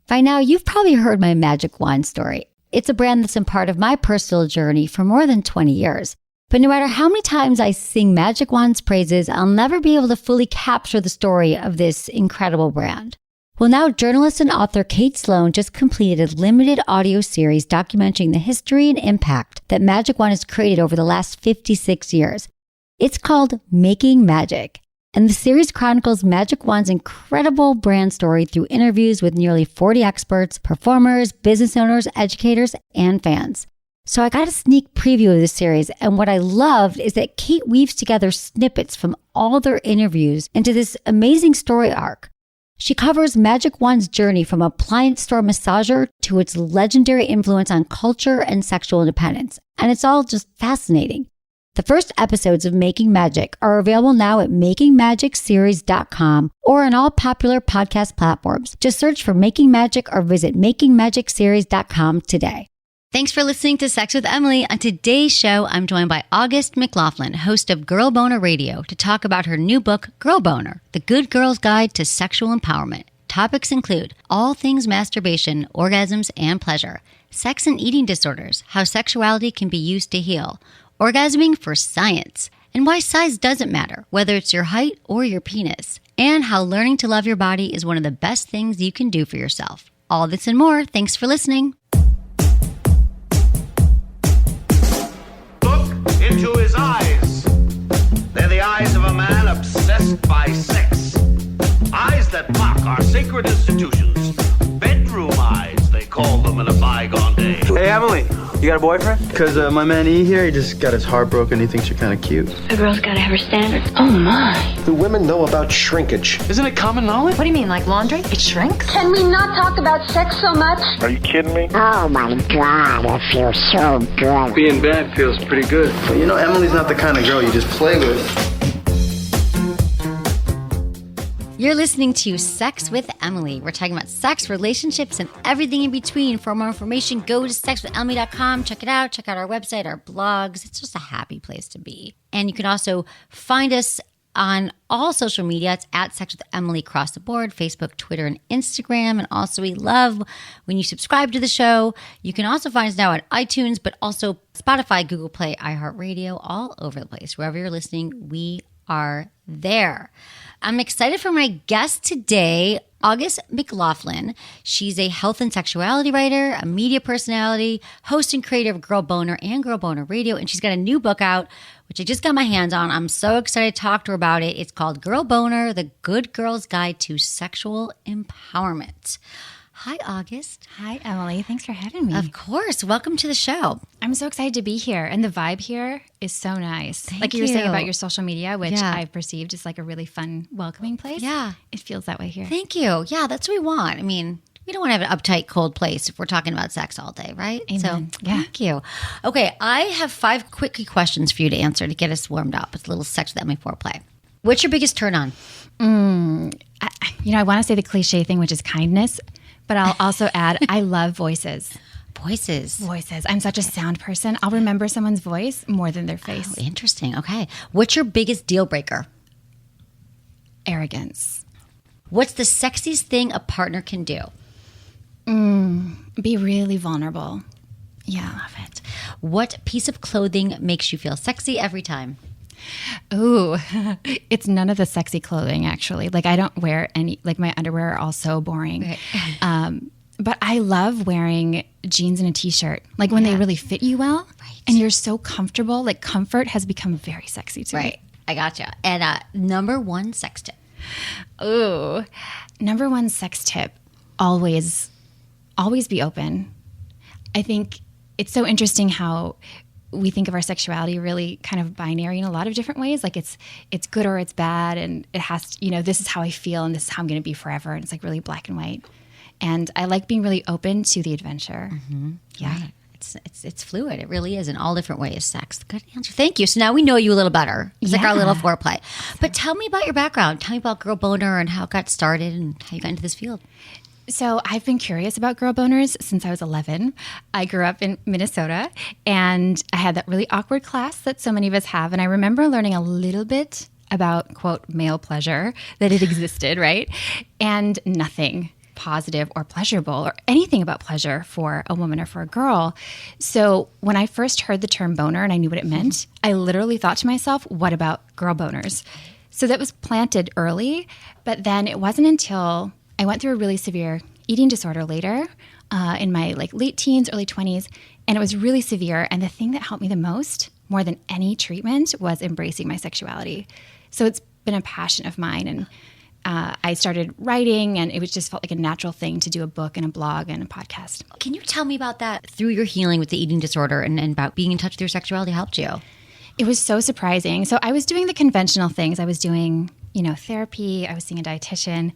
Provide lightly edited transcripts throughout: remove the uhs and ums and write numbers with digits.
By now, you've probably heard my Magic Wand story. It's a brand that's been part of my personal journey for more than 20 years. But no matter how many times I sing Magic Wand's praises, I'll never be able to fully capture the story of this incredible brand. Well, now journalist and author Kate Sloan just completed a limited audio series documenting the history and impact that Magic Wand has created over the last 56 years. It's called Making Magic. And the series chronicles Magic Wand's incredible brand story through interviews with nearly 40 experts, performers, business owners, educators, and fans. So I got a sneak preview of this series, and what I loved is that Kate weaves together snippets from all their interviews into this amazing story arc. She covers Magic Wand's journey from appliance store massager to its legendary influence on culture and sexual independence, and it's all just fascinating. The first episodes of Making Magic are available now at makingmagicseries.com or on all popular podcast platforms. Just search for Making Magic or visit makingmagicseries.com today. Thanks for listening to Sex with Emily. On today's show, I'm joined by August McLaughlin, host of Girl Boner Radio, to talk about her new book, Girl Boner, The Good Girl's Guide to Sexual Empowerment. Topics include all things masturbation, orgasms, and pleasure, sex and eating disorders, how sexuality can be used to heal, orgasming for science, and why size doesn't matter, whether it's your height or your penis, and how learning to love your body is one of the best things you can do for yourself. All this and more. Thanks for listening. Look into his eyes. They're the eyes of a man obsessed by sex. Eyes that mock our sacred institutions. Bedroom eyes, they call them in a bygone day. Hey, Emily. You got a boyfriend? Because my man E here, he just got his heart broken. He thinks you're kind of cute. A girl's got to have her standards. Oh, my. Do women know about shrinkage? Isn't it common knowledge? What do you mean, like laundry? It shrinks? Can we not talk about sex so much? Are you kidding me? Oh my God, it feels so good. Being bad feels pretty good. But you know, Emily's not the kind of girl you just play with. You're listening to Sex with Emily. We're talking about sex, relationships, and everything in between. For more information, go to sexwithemily.com. Check it out. Check out our website, our blogs. It's just a happy place to be. And you can also find us on all social media. It's at Sex with Emily across the board, Facebook, Twitter, and Instagram. And also we love when you subscribe to the show. You can also find us now on iTunes, but also Spotify, Google Play, iHeartRadio, all over the place. Wherever you're listening, we are there. I'm excited for my guest today, August McLaughlin. She's a health and sexuality writer, a media personality, host and creator of Girl Boner and Girl Boner Radio, and she's got a new book out, which I just got my hands on. I'm so excited to talk to her about it. It's called Girl Boner, The Good Girl's Guide to Sexual Empowerment. Hi, August. Hi, Emily. Thanks for having me. Of course. Welcome to the show. I'm so excited to be here. And the vibe here is so nice. Thank you were saying you. about your social media, which I've perceived is like a really fun, welcoming place. Yeah. It feels that way here. Thank you. Yeah, that's what we want. I mean, we don't want to have an uptight, cold place if we're talking about sex all day, right? Amen. So Yeah. thank you. Okay, I have 5 quick questions for you to answer to get us warmed up. It's a little Sex with Emily foreplay. What's your biggest turn on? I want to say the cliche thing, which is kindness, but I'll also add, I love voices. Voices. I'm such a sound person. I'll remember someone's voice more than their face. Oh, interesting. Okay. What's your biggest deal breaker? Arrogance. What's the sexiest thing a partner can do? Be really vulnerable. Yeah. Love it. What piece of clothing makes you feel sexy every time? Ooh, it's none of the sexy clothing, actually. Like, I don't wear any, like, my underwear are all so boring. Right. But I love wearing jeans and a t-shirt, like when they really fit you well. Right. And you're so comfortable. Like, comfort has become very sexy to me. Right. I gotcha. And number 1 sex tip. Ooh, number 1 sex tip, always be open. I think it's so interesting how we think of our sexuality really kind of binary in a lot of different ways. Like it's good or it's bad, and it has to, this is how I feel and this is how I'm going to be forever. And it's like really black and white. And I like being really open to the adventure. Mm-hmm. Yeah. Right. It's fluid. It really is in all different ways. Sex. Good answer. Thank you. So now we know you a little better. It's like our little foreplay. But tell me about your background. Tell me about Girl Boner and how it got started and how you got into this field. So I've been curious about girl boners since I was 11. I grew up in Minnesota, and I had that really awkward class that so many of us have. And I remember learning a little bit about, quote, male pleasure, that it existed, right? And nothing. positive or pleasurable or anything about pleasure for a woman or for a girl. So when I first heard the term boner and I knew what it meant, I literally thought to myself, what about girl boners? So that was planted early, but then it wasn't until I went through a really severe eating disorder later in my late teens, early 20s, and it was really severe. And the thing that helped me the most, more than any treatment, was embracing my sexuality. So it's been a passion of mine, and I started writing, and it was just felt like a natural thing to do a book and a blog and a podcast. Can you tell me about that through your healing with the eating disorder and about being in touch with your sexuality helped you? It was so surprising. So I was doing the conventional things. I was doing, therapy. I was seeing a dietitian,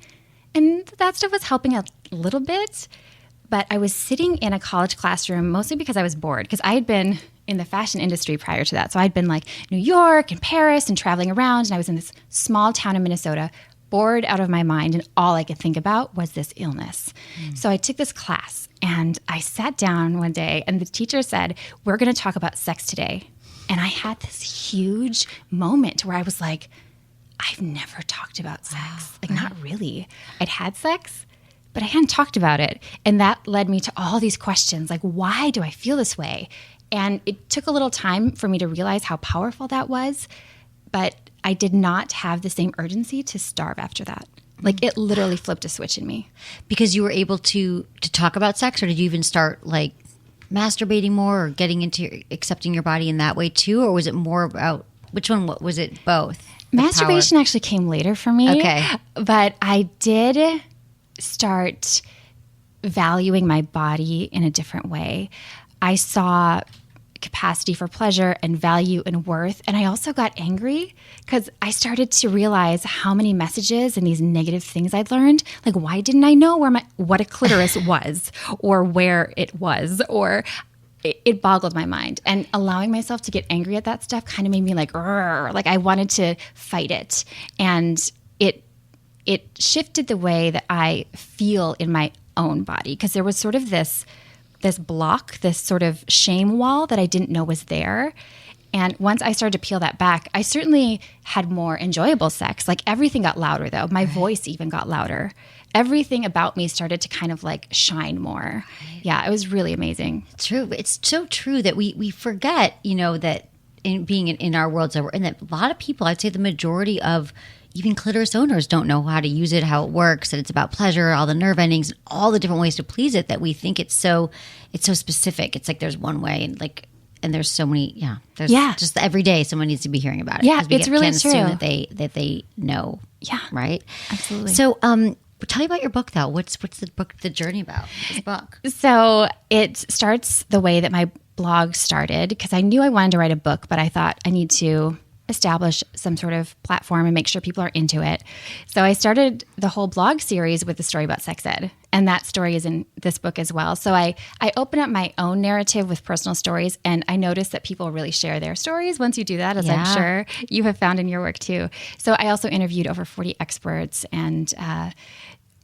and that stuff was helping a little bit. But I was sitting in a college classroom mostly because I was bored, because I had been in the fashion industry prior to that. So I'd been New York and Paris and traveling around, and I was in this small town in Minnesota, bored out of my mind, and all I could think about was this illness. So I took this class, and I sat down one day, and the teacher said, we're going to talk about sex today. And I had this huge moment where I was like, I've never talked about sex. Not really. I'd had sex, but I hadn't talked about it. And that led me to all these questions, why do I feel this way? And it took a little time for me to realize how powerful that was, but I did not have the same urgency to starve after that. It literally flipped a switch in me. Because you were able to talk about sex, or did you even start masturbating more or getting into accepting your body in that way too? Or was it more about, which one was it, both? Masturbation actually came later for me. Okay. But I did start valuing my body in a different way. I saw capacity for pleasure and value and worth. And I also got angry because I started to realize how many messages and these negative things I'd learned. Why didn't I know what a clitoris was, or where it was, or it boggled my mind. And allowing myself to get angry at that stuff kind of made me I wanted to fight it. And it shifted the way that I feel in my own body, because there was sort of this block, this sort of shame wall that I didn't know was there. And once I started to peel that back, I certainly had more enjoyable sex. Everything got louder, though. My voice even got louder. Everything about me started to kind of shine more. Yeah, it was really amazing. True. It's so true that we forget, that in being in our worlds that we're in, that a lot of people, I'd say the majority of even clitoris owners don't know how to use it, how it works, that it's about pleasure, all the nerve endings, all the different ways to please it, that we think it's so specific. It's there's one way, and there's so many. There's just every day someone needs to be hearing about it. Yeah, it's really can't true assume that they know. Yeah, right. Absolutely. So, tell me about your book, though. What's the journey about this book? So it starts the way that my blog started, because I knew I wanted to write a book, but I thought I need to establish some sort of platform and make sure people are into it. So I started the whole blog series with a story about sex ed, and that story is in this book as well. So I open up my own narrative with personal stories, and I notice that people really share their stories once you do that, as I'm sure you have found in your work too. So I also interviewed over 40 experts and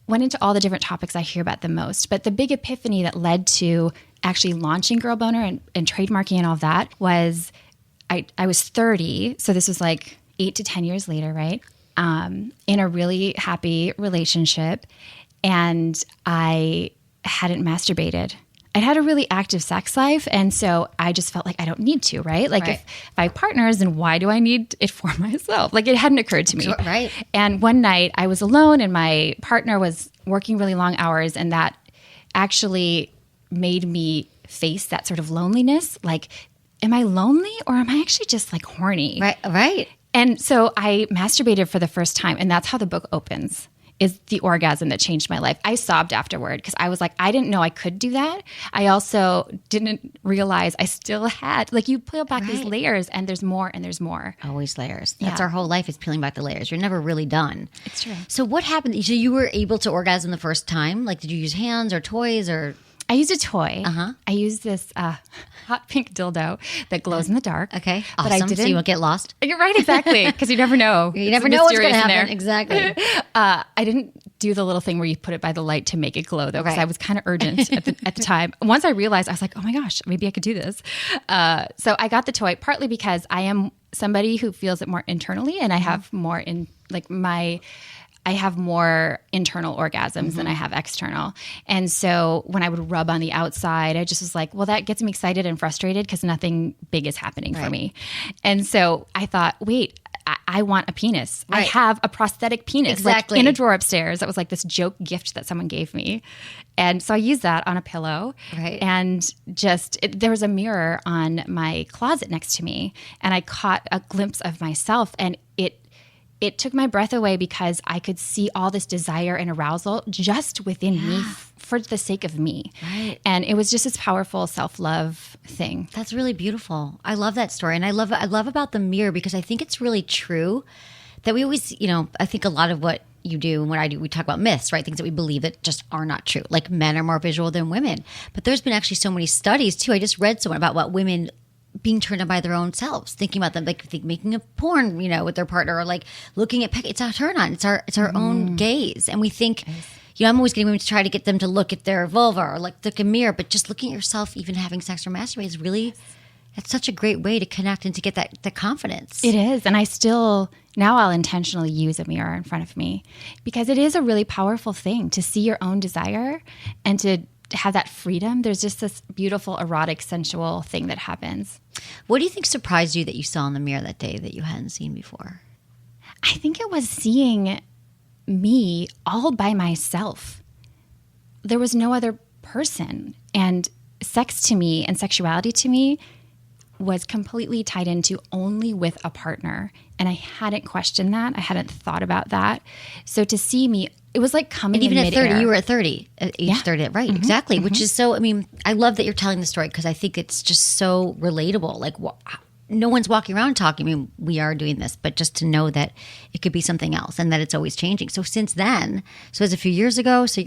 went into all the different topics I hear about the most. But the big epiphany that led to actually launching Girl Boner and trademarking and all that was I was 30, so this was 8 to 10 years later, right? In a really happy relationship, and I hadn't masturbated. I'd had a really active sex life, and so I just felt like I don't need to, right? If I have partners, then why do I need it for myself? It hadn't occurred to me. Right. And one night I was alone, and my partner was working really long hours, and that actually made me face that sort of loneliness. Am I lonely, or am I actually just horny? Right. And so I masturbated for the first time, and that's how the book opens, is the orgasm that changed my life. I sobbed afterward because I was I didn't know I could do that. I also didn't realize I still had, you peel back these layers, and there's more and there's more. Always layers. That's our whole life, is peeling back the layers. You're never really done. It's true. So what happened? So you were able to orgasm the first time? Did you use hands or toys or? I used a toy. I used this hot pink dildo that glows in the dark. Okay, but awesome. I didn't, so you won't get lost. You're right, exactly, because you never know. You never know what's going to happen. Exactly. I didn't do the little thing where you put it by the light to make it glow, though, because I was kind of urgent at the time. Once I realized, I was like, oh my gosh, maybe I could do this. So I got the toy partly because I am somebody who feels it more internally, and I have more in my I have more internal orgasms than I have external. And so when I would rub on the outside, I just was like, well, that gets me excited and frustrated because nothing big is happening for me. And so I thought, wait, I want a penis. I have a prosthetic penis like in a drawer upstairs. That was like this joke gift that someone gave me. And so I used that on a pillow. And there was a mirror on my closet next to me. And I caught a glimpse of myself, and it took my breath away because I could see all this desire and arousal just within me for the sake of me. And it was just this powerful self-love thing. That's really beautiful. I love that story. And I love about the mirror because I think it's really true that we always, I think a lot of what you do and what I do, we talk about myths, right? Things that we believe that just are not true. Like men are more visual than women. But there's been actually so many studies too. I just read someone about what women being turned on by their own selves, thinking about them, like making a porn, with their partner, or like looking at, it's a turn on. It's our own gaze. And we think, I'm always getting women to try to get them to look at their vulva or like look in a mirror, but just looking at yourself, even having sex or masturbate is really, it's such a great way to connect and to get that confidence. It is. And now I'll intentionally use a mirror in front of me because it is a really powerful thing to see your own desire and to have that freedom. There's just this beautiful, erotic, sensual thing that happens. What do you think surprised you that you saw in the mirror that day that you hadn't seen before? I think it was seeing me all by myself. There was no other person. And sex to me and sexuality to me was completely tied into only with a partner. And I hadn't questioned that. I hadn't thought about that. So to see me, it was like coming in midair. And even at 30, you were at 30, at age 30, right? Exactly. Which is so, I love that you're telling the story because I think it's just so relatable. Like no one's walking around talking. We are doing this, but just to know that it could be something else and that it's always changing. So since then, so it was a few years ago, so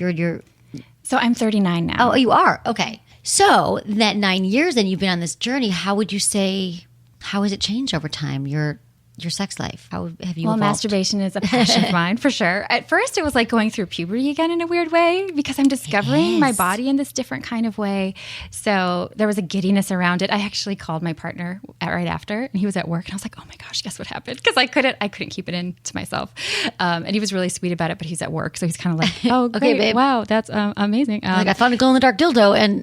So I'm 39 now. Oh, you are? Okay. So that 9 years and you've been on this journey, how would you say, how has it changed over time, your sex life? How have you evolved? Masturbation is a passion of mine for sure. At first it was like going through puberty again in a weird way because I'm discovering my body in this different kind of way. So there was a giddiness around it. I actually called my partner right after and he was at work and I was like, oh my gosh, guess what happened? Because I couldn't keep it in to myself. And he was really sweet about it, but he's at work. So he's kind of like, oh, great. Okay, babe. Wow, that's amazing. Like I found a glow-in-the-dark dildo and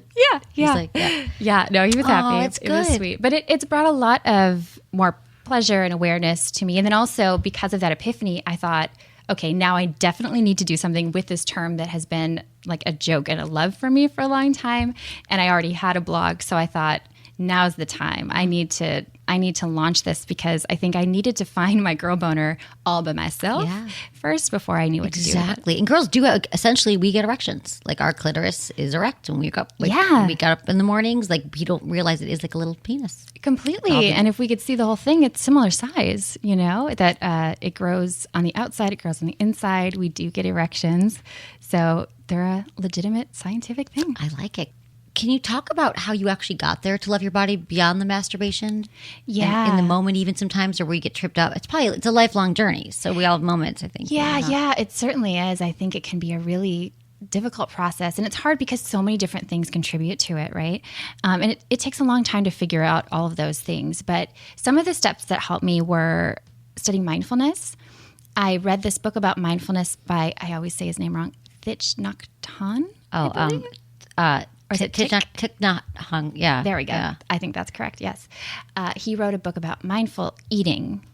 He's like, no, he was happy. That's good. It was sweet. But it's brought a lot of more pleasure and awareness to me. And then also because of that epiphany, I thought, okay, now I definitely need to do something with this term that has been like a joke and a love for me for a long time. And I already had a blog. So I thought, now's the time. I need to launch this because I think I needed to find my girl boner all by myself first before I knew what to do. Exactly. And girls do, essentially, we get erections. Like our clitoris is erect when we wake up. When we get up in the mornings, like we don't realize it is like a little penis. Completely. And if we could see the whole thing, it's similar size, that it grows on the outside, it grows on the inside. We do get erections. So they're a legitimate scientific thing. I like it. Can you talk about how you actually got there to love your body beyond the masturbation? Yeah. In the moment, even sometimes, or where you get tripped up. It's a lifelong journey. So we all have moments, I think. Yeah, it certainly is. I think it can be a really difficult process. And it's hard because so many different things contribute to it, right? And it takes a long time to figure out all of those things. But some of the steps that helped me were studying mindfulness. I read this book about mindfulness by, I always say his name wrong, Thich Nhat Hanh. Or is it Thich Nhat Hanh? Yeah. There we go. Yeah. I think that's correct, yes. He wrote a book about mindful eating,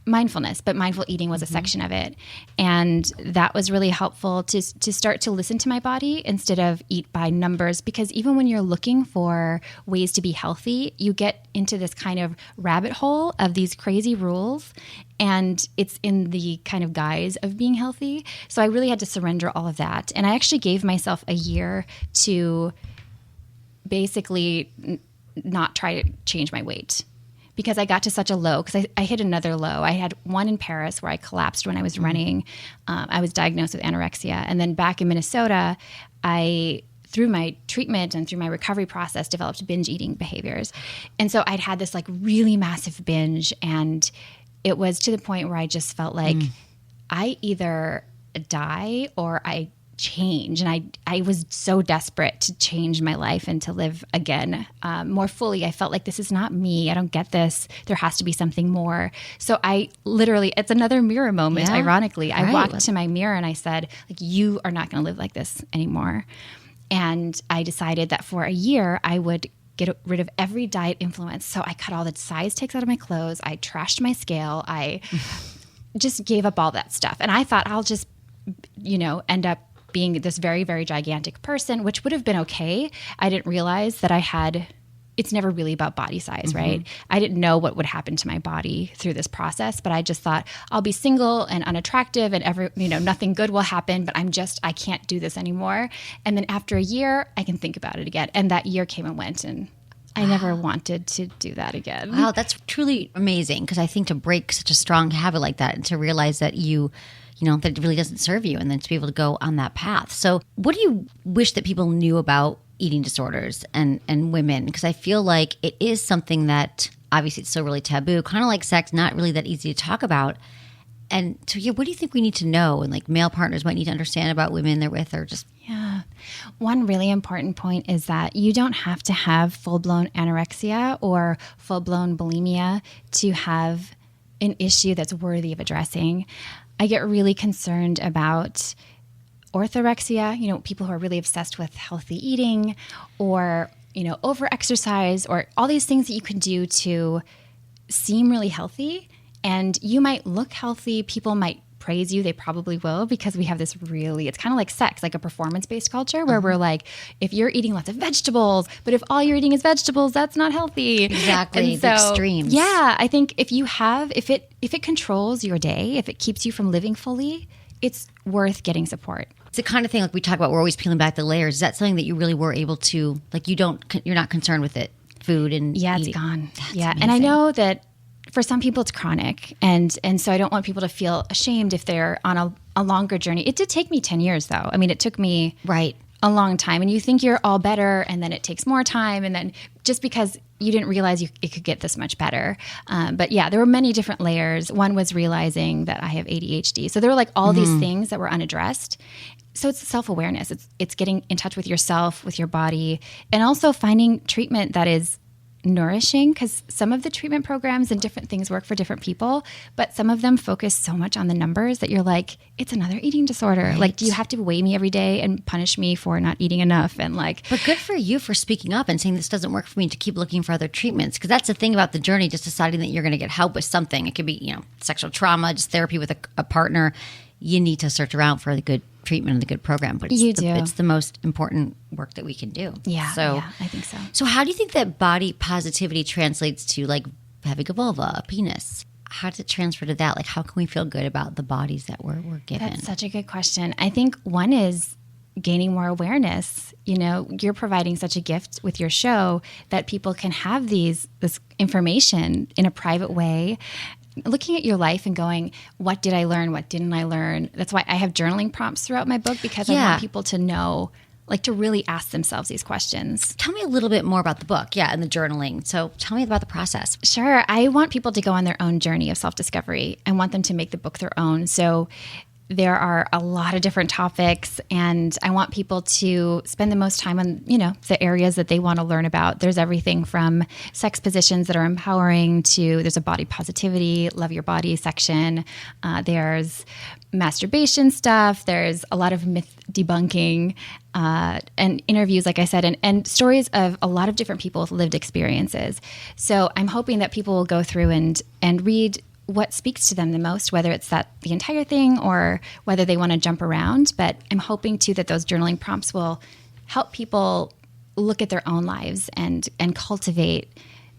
mindfulness, but mindful eating was a section of it. And that was really helpful to start to listen to my body instead of eat by numbers. Because even when you're looking for ways to be healthy, you get into this kind of rabbit hole of these crazy rules. And it's in the kind of guise of being healthy. So I really had to surrender all of that. And I actually gave myself a year to basically not try to change my weight because I got to such a low, because I hit another low. I had one in Paris where I collapsed when I was running. I was diagnosed with anorexia. And then back in Minnesota, I, through my treatment and through my recovery process, developed binge eating behaviors. And so I'd had this like really massive binge, and it was to the point where I just felt like I either die or I change. And I was so desperate to change my life and to live again more fully. I felt like this is not me. I don't get this. There has to be something more. So I literally, it's another mirror moment, ironically. I walked to my mirror and I said, like, you are not going to live like this anymore. And I decided that for a year, I would get rid of every diet influence. So I cut all the size ticks out of my clothes. I trashed my scale. I just gave up all that stuff. And I thought I'll just, end up being this very, very gigantic person, which would have been okay. I didn't realize that it's never really about body size, right? I didn't know what would happen to my body through this process, but I just thought I'll be single and unattractive and nothing good will happen, but I can't do this anymore. And then after a year, I can think about it again. And that year came and went, and I never wanted to do that again. Wow, that's truly amazing, because I think to break such a strong habit like that and to realize that that it really doesn't serve you, and then to be able to go on that path. So what do you wish that people knew about eating disorders and women? Because I feel like it is something that obviously it's still really taboo, kind of like sex, not really that easy to talk about. And so, what do you think we need to know, and like male partners might need to understand about women they're with, or just... Yeah. One really important point is that you don't have to have full-blown anorexia or full-blown bulimia to have an issue that's worthy of addressing. I get really concerned about orthorexia, people who are really obsessed with healthy eating, or, over-exercise, or all these things that you can do to seem really healthy. And you might look healthy. People might praise you. They probably will, because we have this it's kind of like sex, like a performance-based culture where we're like, if you're eating lots of vegetables, but if all you're eating is vegetables, that's not healthy. Exactly. The extremes. Yeah. I think if it controls your day, if it keeps you from living fully, it's worth getting support. It's the kind of thing like we talk about, we're always peeling back the layers. Is that something that you really were able to, like, you're not concerned with it, food and it's eating? gone. That's yeah. amazing. And I know that for some people it's chronic. And so I don't want people to feel ashamed if they're on a longer journey. It did take me 10 years though. I mean, it took me a long time, and you think you're all better, and then it takes more time. And then just because you didn't realize it could get this much better. But yeah, there were many different layers. One was realizing that I have ADHD. So there were like all these things that were unaddressed. So it's self-awareness. It's getting in touch with yourself, with your body, and also finding treatment that is nourishing, because some of the treatment programs and different things work for different people, but some of them focus so much on the numbers that you're like, it's another eating disorder. Right. Like, do you have to weigh me every day and punish me for not eating enough? And like, but good for you for speaking up and saying this doesn't work for me, to keep looking for other treatments. Because that's the thing about the journey, just deciding that you're going to get help with something. It could be, sexual trauma, just therapy with a partner. You need to search around for the good treatment and the good program, but it's the most important work that we can do. Yeah, so I think so. So how do you think that body positivity translates to like having a vulva, a penis? How does it transfer to that? Like, how can we feel good about the bodies that we're given? That's such a good question. I think one is gaining more awareness. You're providing such a gift with your show that people can have this information in a private way, looking at your life and going, what did I learn? What didn't I learn? That's why I have journaling prompts throughout my book, because I want people to know, like, to really ask themselves these questions. Tell me a little bit more about the book, and the journaling. So tell me about the process. Sure. I want people to go on their own journey of self-discovery. I want them to make the book their own. So there are a lot of different topics, and I want people to spend the most time on, the areas that they want to learn about. There's everything from sex positions that are empowering to, there's a body positivity, love your body section. There's masturbation stuff. There's a lot of myth debunking and interviews, like I said, and stories of a lot of different people with lived experiences. So I'm hoping that people will go through and read what speaks to them the most, whether it's the entire thing or whether they want to jump around. But I'm hoping too that those journaling prompts will help people look at their own lives and cultivate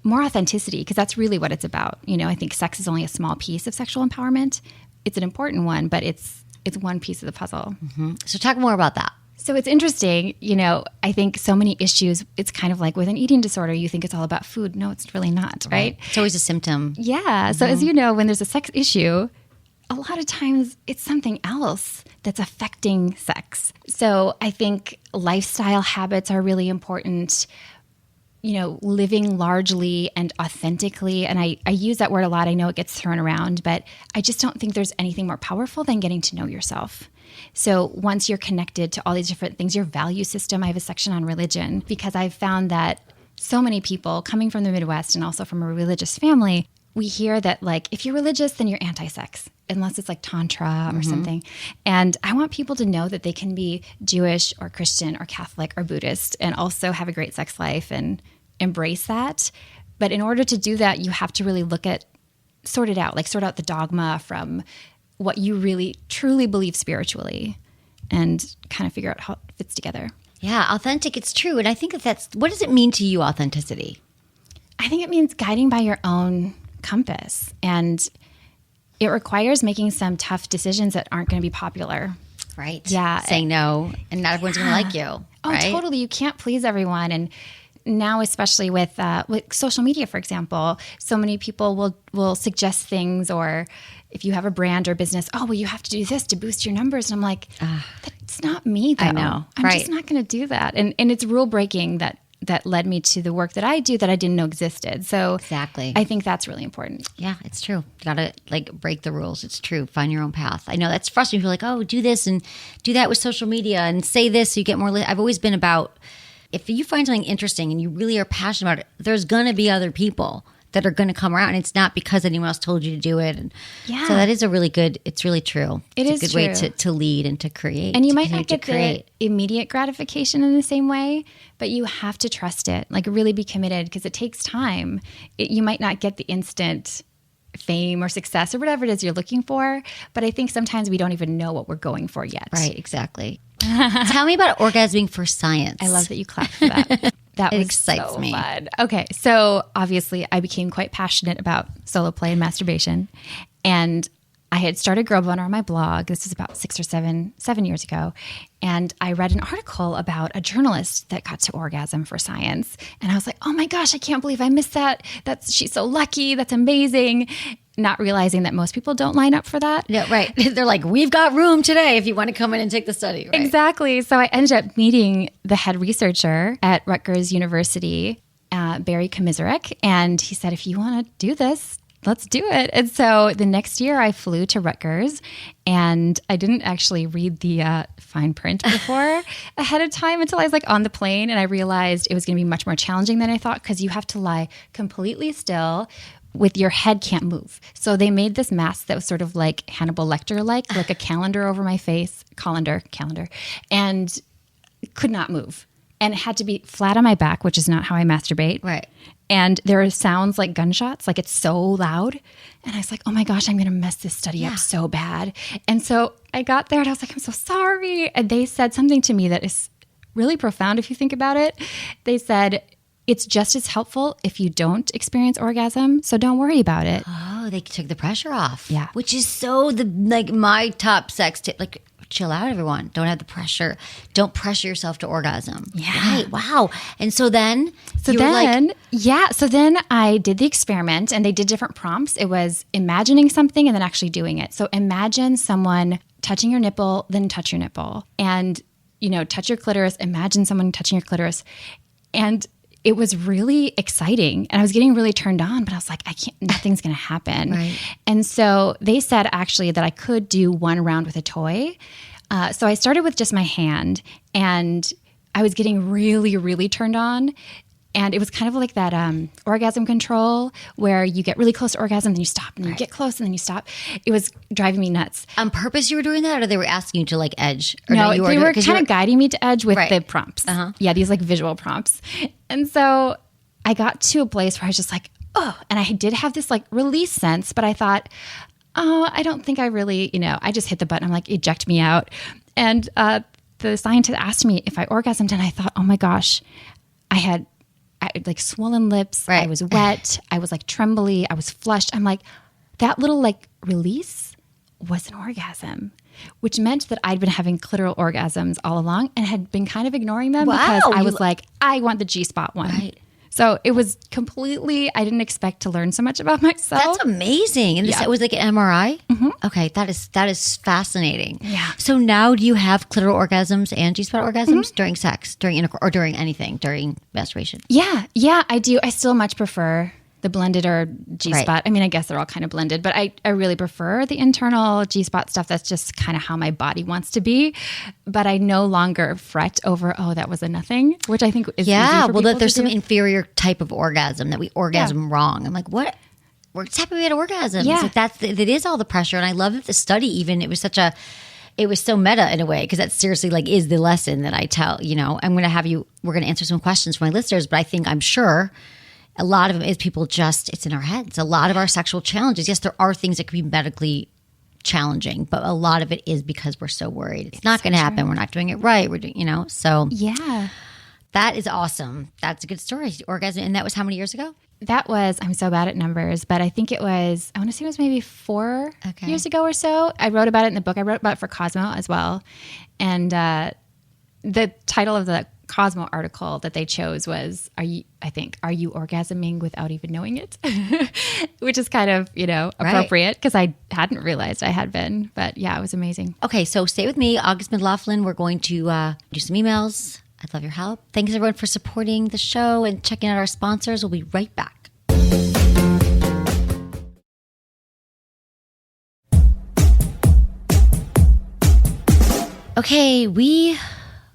more authenticity, because that's really what it's about. I think sex is only a small piece of sexual empowerment. It's an important one, but it's one piece of the puzzle. Mm-hmm. So talk more about that. So it's interesting, I think so many issues, it's kind of like with an eating disorder, you think it's all about food. No, it's really not, right? It's always a symptom. Yeah. Mm-hmm. So as you know, when there's a sex issue, a lot of times it's something else that's affecting sex. So I think lifestyle habits are really important, living largely and authentically. And I use that word a lot. I know it gets thrown around, but I just don't think there's anything more powerful than getting to know yourself. So once you're connected to all these different things, your value system, I have a section on religion because I've found that so many people coming from the Midwest and also from a religious family, we hear that like, if you're religious, then you're anti-sex, unless it's like Tantra or something. And I want people to know that they can be Jewish or Christian or Catholic or Buddhist and also have a great sex life and embrace that. But in order to do that, you have to really sort out the dogma from what you really truly believe spiritually and kind of figure out how it fits together. Yeah, authentic, it's true. And I think what does it mean to you, authenticity? I think it means guiding by your own compass. And it requires making some tough decisions that aren't going to be popular. Right. Yeah. Saying no, and not everyone's going to like you. Oh, right? Totally. You can't please everyone. And now, especially with social media, for example, so many people will suggest things, or if you have a brand or business, oh, well, you have to do this to boost your numbers. And I'm like, that's not me, though. I know. I'm just not going to do that. And it's rule breaking that led me to the work that I do that I didn't know existed. So exactly. I think that's really important. Yeah, it's true. You got to like break the rules. It's true. Find your own path. I know that's frustrating. You're like, oh, do this and do that with social media and say this so you get more. I've always been about, if you find something interesting and you really are passionate about it, there's going to be other people that are going to come around. And it's not because anyone else told you to do it. And yeah. So that is it's really true. It's a good way to lead and to create. And you might not get the immediate gratification in the same way, but you have to trust it, like really be committed because it takes time. You might not get the instant fame or success or whatever it is you're looking for, but I think sometimes we don't even know what we're going for yet. Right, exactly. Tell me about orgasming for science. I love that you clapped for that. That was excites so me. Fun. Okay, so obviously I became quite passionate about solo play and masturbation, and I had started Girl Boner on my blog. This is about 6 or 7 years ago, and I read an article about a journalist that got to orgasm for science, and I was like, "Oh my gosh, I can't believe I missed that! She's so lucky. That's amazing." Not realizing that most people don't line up for that. Yeah, right. They're like, we've got room today if you want to come in and take the study. Right? Exactly. So I ended up meeting the head researcher at Rutgers University, Barry Komisarek, and he said, if you want to do this, let's do it. And so the next year I flew to Rutgers, and I didn't actually read the fine print before ahead of time until I was like on the plane, and I realized it was going to be much more challenging than I thought because you have to lie completely still with your head can't move. So they made this mask that was sort of like Hannibal Lecter like a calendar over my face, calendar, and could not move. And it had to be flat on my back, which is not how I masturbate. Right. And there are sounds like gunshots, like it's so loud. And I was like, oh my gosh, I'm going to mess this study up so bad. And so I got there and I was like, I'm so sorry. And they said something to me that is really profound if you think about it. They said, it's just as helpful if you don't orgasm, so don't worry about it. Oh, they took the pressure off. Yeah. Which is so my top sex tip. Like, chill out, everyone. Don't have the pressure. Don't pressure yourself to orgasm. Yeah. Right. Wow. And so then So then I did the experiment, and they did different prompts. It was imagining something and then actually doing it. So imagine someone touching your nipple, then touch your nipple. And, touch your clitoris. Imagine someone touching your clitoris. And it was really exciting, and I was getting really turned on, but I was like, nothing's going to happen. Right. And so they said actually that I could do one round with a toy. So I started with just my hand, and I was getting really, really turned on. And it was kind of like that orgasm control where you get really close to orgasm, then you stop, and then you get close, and then you stop. It was driving me nuts. On purpose you were doing that, or they were asking you to like edge? Or No, you they were kind of guiding me to edge with the prompts. Uh-huh. Yeah, these like visual prompts. And so I got to a place where I was just like, oh, and I did have this like release sense, but I thought, oh, I don't think I really, I just hit the button. I'm like, eject me out. And the scientist asked me if I orgasmed, and I thought, oh my gosh, I had like swollen lips. Right. I was wet. I was like trembly. I was flushed. I'm like, that little like release was an orgasm, which meant that I'd been having clitoral orgasms all along and had been kind of ignoring them because I was like, I want the G-spot one. Right. So it was completely, I didn't expect to learn so much about myself. That's amazing. And it was like an MRI? Mm-hmm. Okay, that is fascinating. Yeah. So now do you have clitoral orgasms and G-spot orgasms during sex, during intercourse, or during anything, during masturbation? Yeah, I do. I still much prefer the blended or G-spot. Right. I mean, I guess they're all kind of blended, but I really prefer the internal G-spot stuff. That's just kind of how my body wants to be. But I no longer fret over, oh, that was a nothing, which I think is easy for people there's to some do. inferior type of orgasm that we orgasm wrong. I'm like, what? We're just happy we had an orgasm. Yeah. It's like that is all the pressure. And I love that the study even, it was so meta in a way, because that seriously like is the lesson that I tell, I'm going to we're going to answer some questions from my listeners, but I'm sure a lot of them is people it's in our heads. A lot of our sexual challenges, yes, there are things that could be medically challenging, but a lot of it is because we're so worried. It's not going to happen. We're not doing it right. We're doing, so. Yeah. That is awesome. That's a good story. Orgasm. And that was how many years ago? That was, I'm so bad at numbers, but I think I want to say it was maybe 4 years ago or so. I wrote about it in the book. I wrote about it for Cosmo as well. And the title of the Cosmo article that they chose was, are you orgasming without even knowing it? Which is kind of, appropriate, because I hadn't realized I had been. But yeah, it was amazing. Okay, so stay with me, August McLaughlin. We're going to do some emails. I'd love your help. Thanks everyone for supporting the show and checking out our sponsors. We'll be right back. Okay, we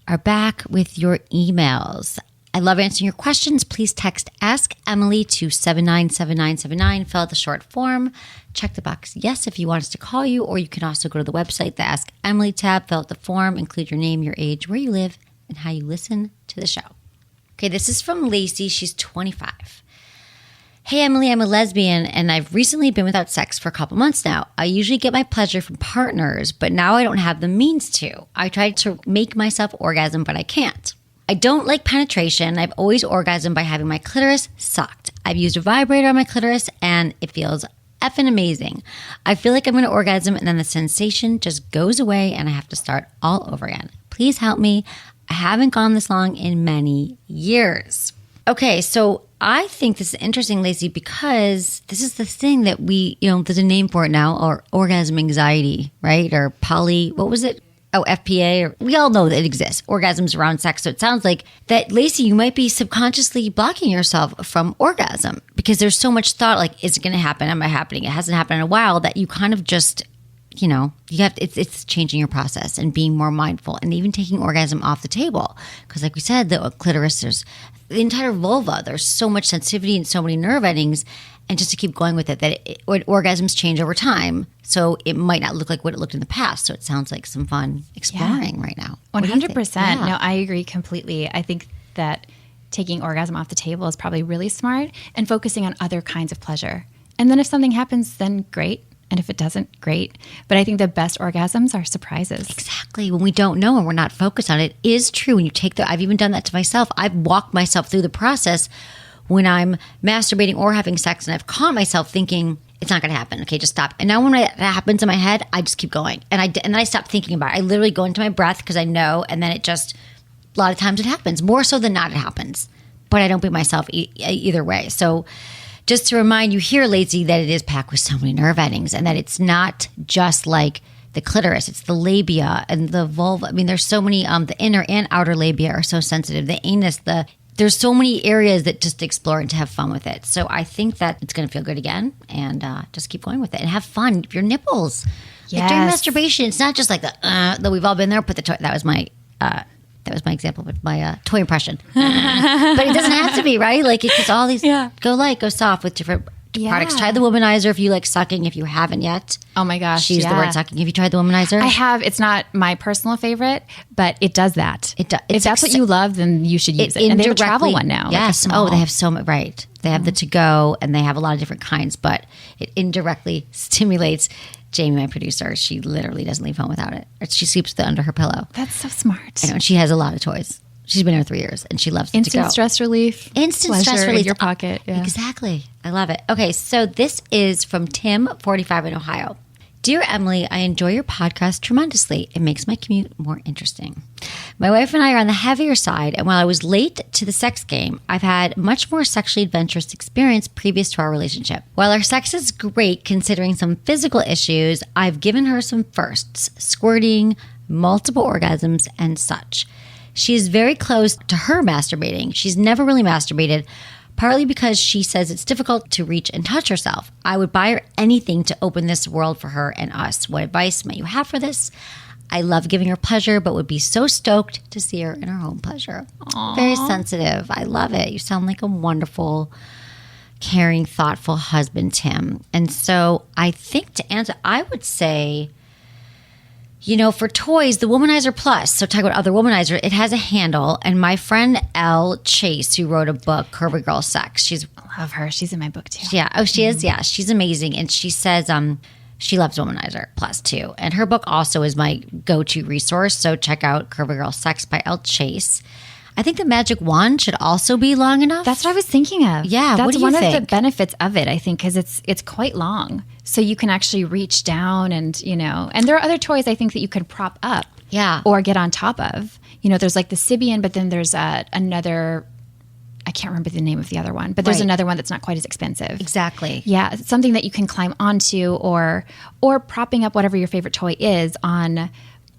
are back with your emails. I love answering your questions. Please text Ask Emily to 797979. Fill out the short form. Check the box yes if you want us to call you, or you can also go to the website, the Ask Emily tab, fill out the form, include your name, your age, where you live, and how you listen to the show. Okay, this is from Lacey. She's 25. Hey, Emily, I'm a lesbian, and I've recently been without sex for a couple months now. I usually get my pleasure from partners, but now I don't have the means to. I tried to make myself orgasm, but I can't. I don't like penetration. I've always orgasmed by having my clitoris sucked. I've used a vibrator on my clitoris, and it feels effing amazing. I feel like I'm going to orgasm, and then the sensation just goes away, and I have to start all over again. Please help me. I haven't gone this long in many years. Okay, so I think this is interesting, Lacey, because this is the thing that we, there's a name for it now, or orgasm anxiety, right? Or what was it? Oh, FPA. Or, we all know that it exists, orgasms around sex. So it sounds like that, Lacey, you might be subconsciously blocking yourself from orgasm because there's so much thought, like, is it going to happen? Am I happening? It hasn't happened in a while, that you kind of just, it's changing your process and being more mindful and even taking orgasm off the table. Because like we said, the clitoris, there's the entire vulva, there's so much sensitivity and so many nerve endings. And just to keep going with it, that orgasms change over time. So it might not look like what it looked in the past. So it sounds like some fun exploring right now. 100%. Yeah. No, I agree completely. I think that taking orgasm off the table is probably really smart, and focusing on other kinds of pleasure. And then if something happens, then great. And if it doesn't, great. But I think the best orgasms are surprises. Exactly. When we don't know and we're not focused on it, is true. When you I've even done that to myself. I've walked myself through the process when I'm masturbating or having sex, and I've caught myself thinking, it's not going to happen. Okay, just stop. And now when that happens in my head, I just keep going. And then I stop thinking about it. I literally go into my breath because I know, and then a lot of times it happens. More so than not, it happens. But I don't beat myself either way. So just to remind you here, Lacey, that it is packed with so many nerve endings, and that it's not just like the clitoris, it's the labia and the vulva. I mean, there's so many, the inner and outer labia are so sensitive. The anus, there's so many areas that just explore and to have fun with it. So I think that it's going to feel good again, and just keep going with it and have fun. Your nipples. Yes. Like during masturbation, it's not just like that we've all been there. Put the toy. That was my example, but my toy impression. But it doesn't have to be, right? Like it's just all these go light, go soft with different products. Try the womanizer if you like sucking. If you haven't yet, oh my gosh, she used the word sucking. Have you tried the womanizer? I have. It's not my personal favorite, but it does that. It does. If that's what you love, then you should use it. And they have a travel one now. Yes. They have so much. Right. They have the to go, and they have a lot of different kinds. But it indirectly stimulates. Jamie, my producer, she literally doesn't leave home without it. She sleeps with it under her pillow. That's so smart. I know. And she has a lot of toys. She's been here 3 years, and she loves it to go. Instant stress relief. Instant stress relief in your pocket. Yeah. Exactly. I love it. Okay, so this is from Tim, 45 in Ohio. Dear Emily, I enjoy your podcast tremendously. It makes my commute more interesting. My wife and I are on the heavier side, and while I was late to the sex game, I've had much more sexually adventurous experience previous to our relationship. While our sex is great considering some physical issues, I've given her some firsts, squirting, multiple orgasms, and such. She is very close to her masturbating. She's never really masturbated, partly because she says it's difficult to reach and touch herself. I would buy her anything to open this world for her and us. What advice might you have for this? I love giving her pleasure, but would be so stoked to see her in her own pleasure. Aww. Very sensitive. I love it. You sound like a wonderful, caring, thoughtful husband, Tim. And so I think to answer, I would say, for toys, the Womanizer Plus, so talk about other Womanizer, it has a handle. And my friend Elle Chase, who wrote a book, Curvy Girl Sex, I love her. She's in my book too. Yeah. Oh, she is? Yeah. She's amazing. And she says she loves Womanizer Plus too. And her book also is my go-to resource. So check out Curvy Girl Sex by Elle Chase. I think the magic wand should also be long enough. That's what I was thinking of. Yeah, that's what do you one think? of the benefits of it, I think, because it's quite long, so you can actually reach down and and there are other toys I think that you could prop up, or get on top of. There's like the Sibian, but then there's another. I can't remember the name of the other one, but there's another one that's not quite as expensive. Exactly. Yeah, it's something that you can climb onto, or propping up whatever your favorite toy is on.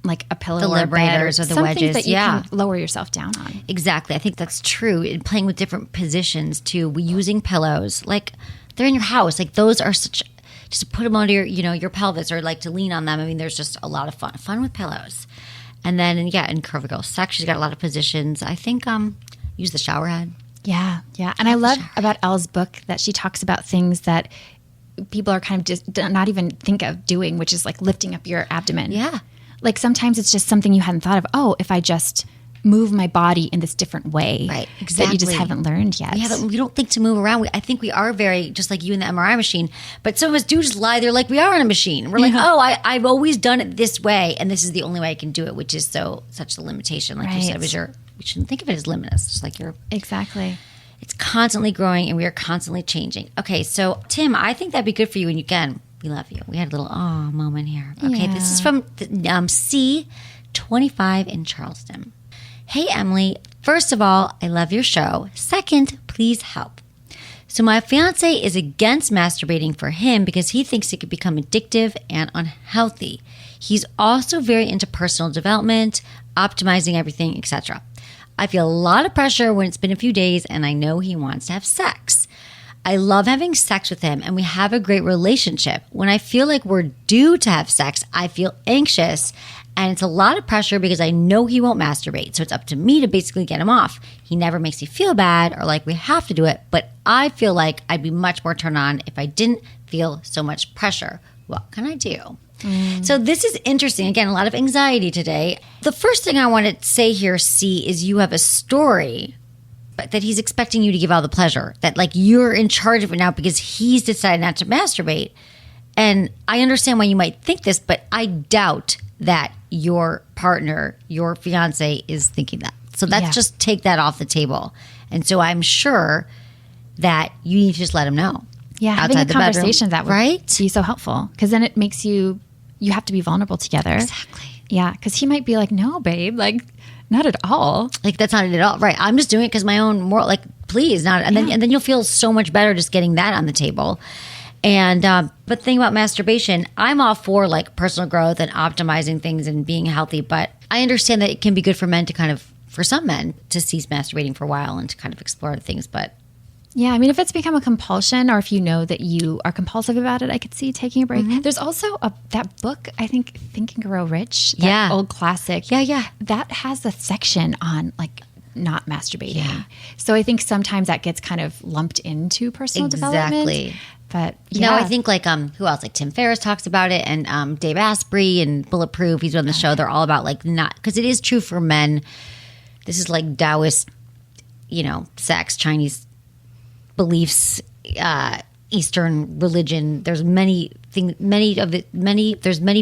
Like a pillow, the or liberators, bed, or the something wedges, that you can lower yourself down on. Exactly, I think that's true. And playing with different positions too. Using pillows, like they're in your house. Like those are such. Just to put them under your pelvis, or like to lean on them. I mean, there's just a lot of fun with pillows. And then in Curvy Girl Sex, she's got a lot of positions. I think use the shower head. Yeah. And I love about Elle's book that she talks about things that people are kind of just not even think of doing, which is like lifting up your abdomen. Yeah. Like sometimes it's just something you hadn't thought of. Oh, if I just move my body in this different way. Right, exactly. That you just haven't learned yet. We don't think to move around. I think we are very, just like you in the MRI machine, but some of us do just lie there like we are in a machine. We're like, I've always done it this way, and this is the only way I can do it, which is such the limitation. Like you said, we shouldn't think of it as limitless, just like you're. Exactly. It's constantly growing, and we are constantly changing. Okay, so Tim, I think that'd be good for you, and again, we love you. We had a little moment here. Okay, This is from C25 in Charleston. Hey, Emily. First of all, I love your show. Second, please help. So my fiance is against masturbating for him because he thinks it could become addictive and unhealthy. He's also very into personal development, optimizing everything, etc. I feel a lot of pressure when it's been a few days and I know he wants to have sex. I love having sex with him and we have a great relationship. When I feel like we're due to have sex, I feel anxious and it's a lot of pressure because I know he won't masturbate. So it's up to me to basically get him off. He never makes me feel bad or like we have to do it, but I feel like I'd be much more turned on if I didn't feel so much pressure. What can I do? So this is interesting. Again, a lot of anxiety today. The first thing I want to say here, C, is you have a story but that he's expecting you to give all the pleasure, that like you're in charge of it now because he's decided not to masturbate. And I understand why you might think this, but I doubt that your partner, your fiance is thinking that. So let's just take that off the table. And so I'm sure that you need to just let him know. Yeah, having a conversation that would be so helpful because then it makes you have to be vulnerable together. Exactly. Yeah, because he might be like, no, babe, like not at all. Like that's not it at all. Right. I'm just doing it because my own moral, like please not. And then you'll feel so much better just getting that on the table. And but the thing about masturbation, I'm all for like personal growth and optimizing things and being healthy. But I understand that it can be good for men to kind of, for some men, to cease masturbating for a while and to kind of explore things. But yeah, I mean, if it's become a compulsion or if you know that you are compulsive about it, I could see taking a break. Mm-hmm. There's also that book, I think, Think and Grow Rich, that old classic. Yeah. That has a section on like not masturbating. Yeah. So I think sometimes that gets kind of lumped into personal development. But I think like who else? Like Tim Ferriss talks about it, and Dave Asprey and Bulletproof. He's on the show. They're all about like not, because it is true for men. This is like Taoist, sex, Chinese beliefs, Eastern religion. There's many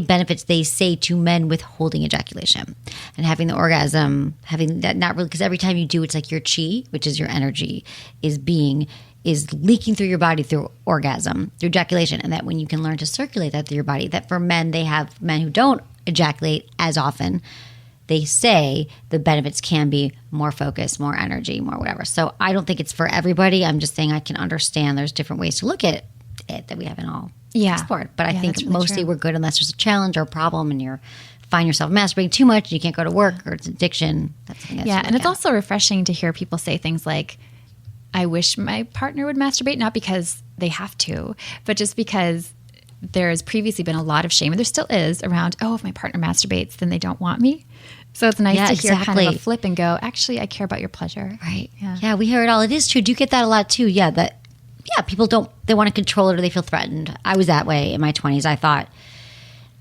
benefits they say to men with holding ejaculation and having the orgasm, having that, not really, because every time you do, it's like your chi, which is your energy, is leaking through your body through orgasm, through ejaculation. And that when you can learn to circulate that through your body, that for men, they have men who don't ejaculate as often, they say the benefits can be more focus, more energy, more whatever. So I don't think it's for everybody. I'm just saying I can understand there's different ways to look at it that we haven't all explored. But I think really mostly we're good unless there's a challenge or a problem and you find yourself masturbating too much and you can't go to work or it's addiction. That's something that's and it's also refreshing to hear people say things like, I wish my partner would masturbate, not because they have to, but just because there's previously been a lot of shame, and there still is, around, oh, if my partner masturbates, then they don't want me. So it's nice to hear kind of a flip and go, actually, I care about your pleasure. Right. Yeah, we hear it all. It is true. Do you get that a lot too? Yeah, people they want to control it or they feel threatened. I was that way in my 20s. I thought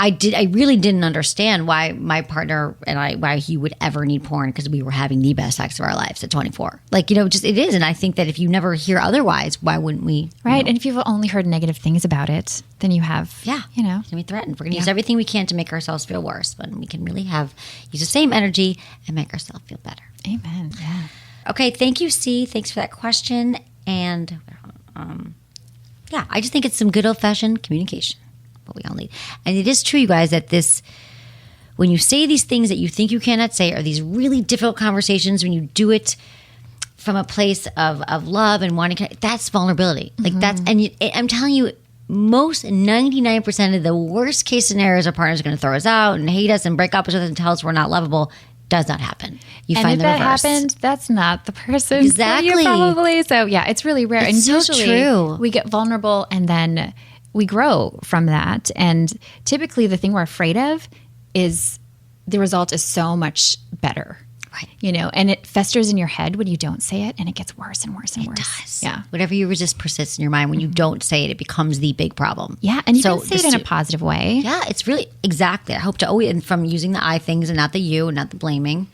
I really didn't understand why my partner and why he would ever need porn, because we were having the best sex of our lives at 24. Just it is. And I think that if you never hear otherwise, why wouldn't we? Right. And if you've only heard negative things about it, then you have, Can be threatened. We're going to use everything we can to make ourselves feel worse, but we can really use the same energy and make ourselves feel better. Amen. Yeah. Okay. Thank you, C. Thanks for that question. And I just think it's some good old-fashioned communication. What we all need. And it is true, you guys, that when you say these things that you think you cannot say, or these really difficult conversations, when you do it from a place of love and wanting, that's vulnerability. I'm telling you, most 99% of the worst case scenarios, our partners are going to throw us out and hate us and break up with us and tell us we're not lovable, does not happen. You find the reverse. And if that happened, that's not the person exactly. for you, probably. So it's really rare. It's and so usually true. We get vulnerable and then we grow from that. And typically the thing we're afraid of is the result is so much better. Right. And it festers in your head when you don't say it, and it gets worse and worse and worse. It does. Yeah. Whatever you resist persists in your mind. When you don't say it, it becomes the big problem. Yeah. And you can say it in a positive way. Yeah. It's really, exactly. I hope to always, and from using the I things and not the you and not the blaming.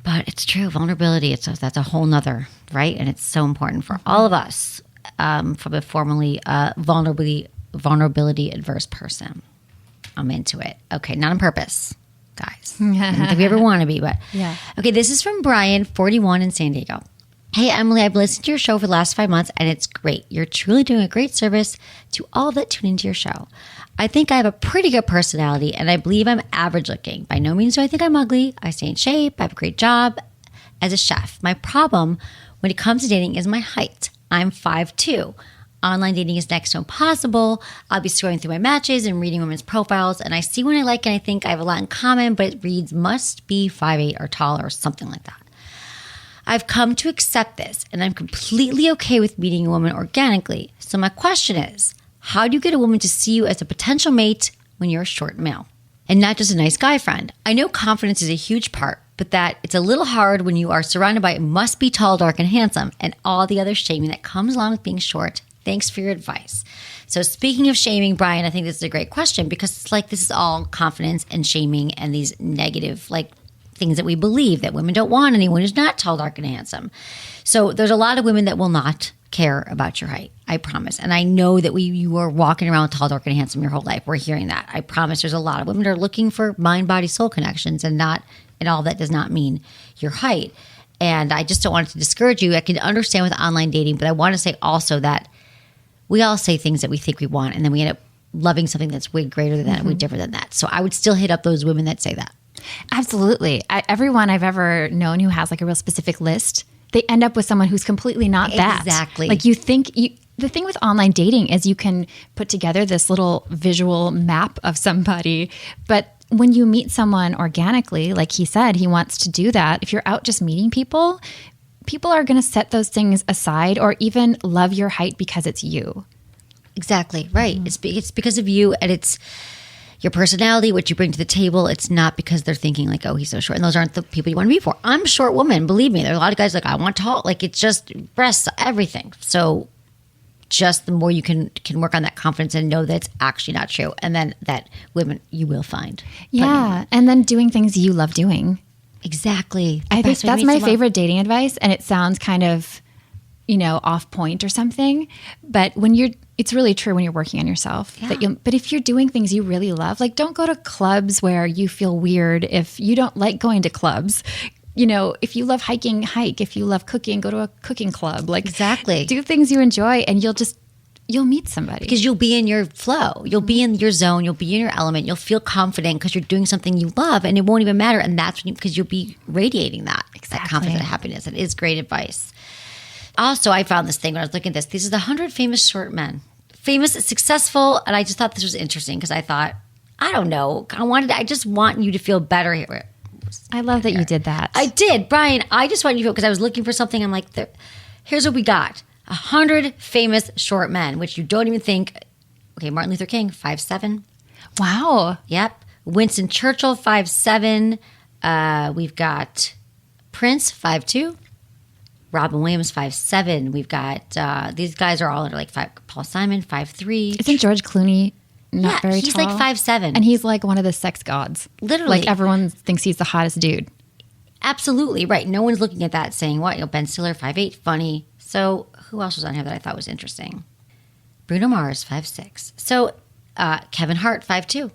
But it's true. Vulnerability, that's a whole nother, right? And it's so important for all of us. From a formerly vulnerability adverse person. I'm into it. Okay, not on purpose, guys. I don't think we ever want to be, but yeah. Okay, this is from Brian, 41 in San Diego. Hey, Emily, I've listened to your show for the last 5 months, and it's great. You're truly doing a great service to all that tune into your show. I think I have a pretty good personality, and I believe I'm average looking. By no means do I think I'm ugly. I stay in shape. I have a great job as a chef. My problem when it comes to dating is my height. I'm 5'2". Online dating is next to impossible. I'll be scrolling through my matches and reading women's profiles, and I see one I like and I think I have a lot in common, but it reads must be 5'8" or taller or something like that. I've come to accept this, and I'm completely okay with meeting a woman organically. So my question is, how do you get a woman to see you as a potential mate when you're a short male and not just a nice guy friend? I know confidence is a huge part, but that it's a little hard when you are surrounded by must be tall, dark, and handsome, and all the other shaming that comes along with being short. Thanks for your advice. So speaking of shaming, Brian, I think this is a great question, because it's like this is all confidence and shaming and these negative things that we believe, that women don't want anyone who's not tall, dark, and handsome. So there's a lot of women that will not care about your height. I promise. And I know that you are walking around tall, dark, and handsome your whole life. We're hearing that. I promise there's a lot of women that are looking for mind, body, soul connections, and all that does not mean your height. And I just don't want it to discourage you. I can understand with online dating, but I want to say also that we all say things that we think we want, and then we end up loving something that's way greater than that, way different than that. So I would still hit up those women that say that. Absolutely. Everyone I've ever known who has a real specific list, they end up with someone who's completely not that. Exactly. The thing with online dating is you can put together this little visual map of somebody, but when you meet someone organically, like he said, he wants to do that. If you're out just meeting people are going to set those things aside or even love your height because it's you. Exactly. Right. Mm-hmm. It's because of you, and it's your personality, what you bring to the table. It's not because they're thinking oh, he's so short. And those aren't the people you want to be for. I'm a short woman. Believe me. There's a lot of guys I want tall. It's just breasts, everything. So just the more you can work on that confidence and know that it's actually not true. And then that women you will find. Yeah. And then doing things you love doing. Exactly. I think that's my favorite dating advice. And it sounds kind of, off point or something. But it's really true when you're working on yourself. Yeah. But if you're doing things you really love, don't go to clubs where you feel weird if you don't like going to clubs. If you love hiking, hike. If you love cooking, go to a cooking club. Exactly. Do things you enjoy, and you'll meet somebody. Because you'll be in your flow. You'll be in your zone. You'll be in your element. You'll feel confident because you're doing something you love, and it won't even matter. And that's because you'll be radiating that confidence and happiness. It is great advice. Also, I found this thing when I was looking at this. These are the 100 famous short men. Famous, successful, and I just thought this was interesting because I thought, I don't know. I just want you to feel better here. I love that you did that. I did. Brian, I just want you to feel, because I was looking for something. I'm like, here's what we got. 100 famous short men, which you don't even think. Okay, Martin Luther King, 5'7". Wow. Yep. Winston Churchill, 5'7". We've got Prince, 5'2". Robin Williams, 5'7". We've got, these guys are all under like Paul Simon, 5'3". Isn't George Clooney not very he's tall? like 5'7". And he's like one of the sex gods. Literally. Like everyone thinks he's the hottest dude. Absolutely, right. No one's looking at that saying, what, Ben Stiller, 5'8", funny. So who else was on here that I thought was interesting? Bruno Mars, 5'6". So Kevin Hart, 5'2".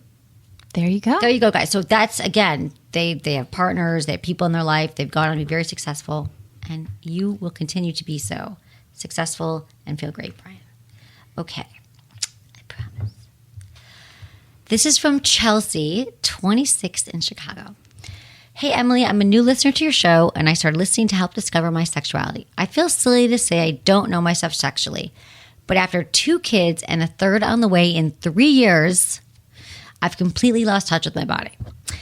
There you go. There you go, guys. So that's, again, they have partners, they have people in their life, they've gone on to be very successful, and you will continue to be so successful and feel great, Brian. Okay, I promise. This is from Chelsea, 26th in Chicago. Hey, Emily, I'm a new listener to your show, and I started listening to help discover my sexuality. I feel silly to say I don't know myself sexually, but after 2 kids and a third on the way in 3 years, I've completely lost touch with my body.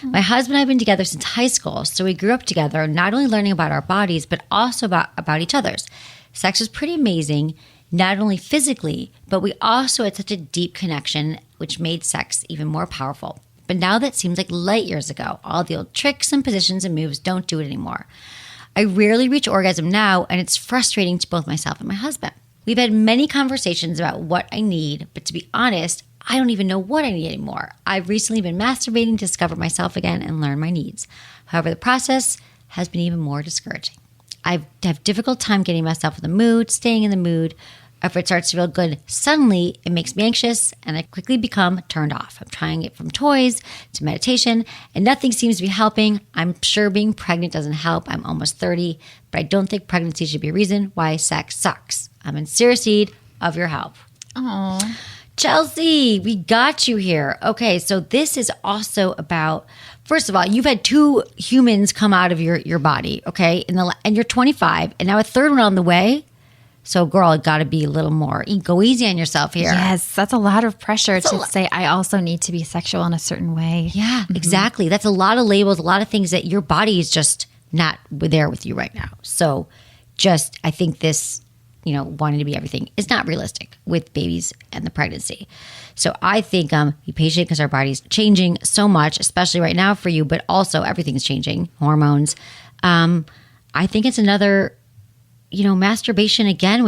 My husband and I have been together since high school, so we grew up together, not only learning about our bodies, but also about each other's. Sex was pretty amazing, not only physically, but we also had such a deep connection, which made sex even more powerful. But now that seems like light years ago. All the old tricks and positions and moves don't do it anymore. I rarely reach orgasm now, and it's frustrating to both myself and my husband. We've had many conversations about what I need, but to be honest, I don't even know what I need anymore. I've recently been masturbating to discover myself again and learn my needs. However, the process has been even more discouraging. I have difficult time getting myself in the mood, staying in the mood. If it starts to feel good, suddenly it makes me anxious and I quickly become turned off. I'm trying it from toys to meditation and nothing seems to be helping. I'm sure being pregnant doesn't help. I'm almost 30, but I don't think pregnancy should be a reason why sex sucks. I'm in serious need of your help. Aww. Chelsea, we got you here. Okay, so this is also about, first of all, you've had 2 humans come out of your body, okay? And you're 25, and now a third one on the way. So, girl, got to be a little more, go easy on yourself here. Yes, that's a lot of pressure to say, I also need to be sexual in a certain way. Yeah, exactly. That's a lot of labels, a lot of things that your body is just not there with you right now. So, I think this, wanting to be everything is not realistic with babies and the pregnancy. So I think be patient because our body's changing so much, especially right now for you, but also everything's changing, hormones. I think it's another, masturbation again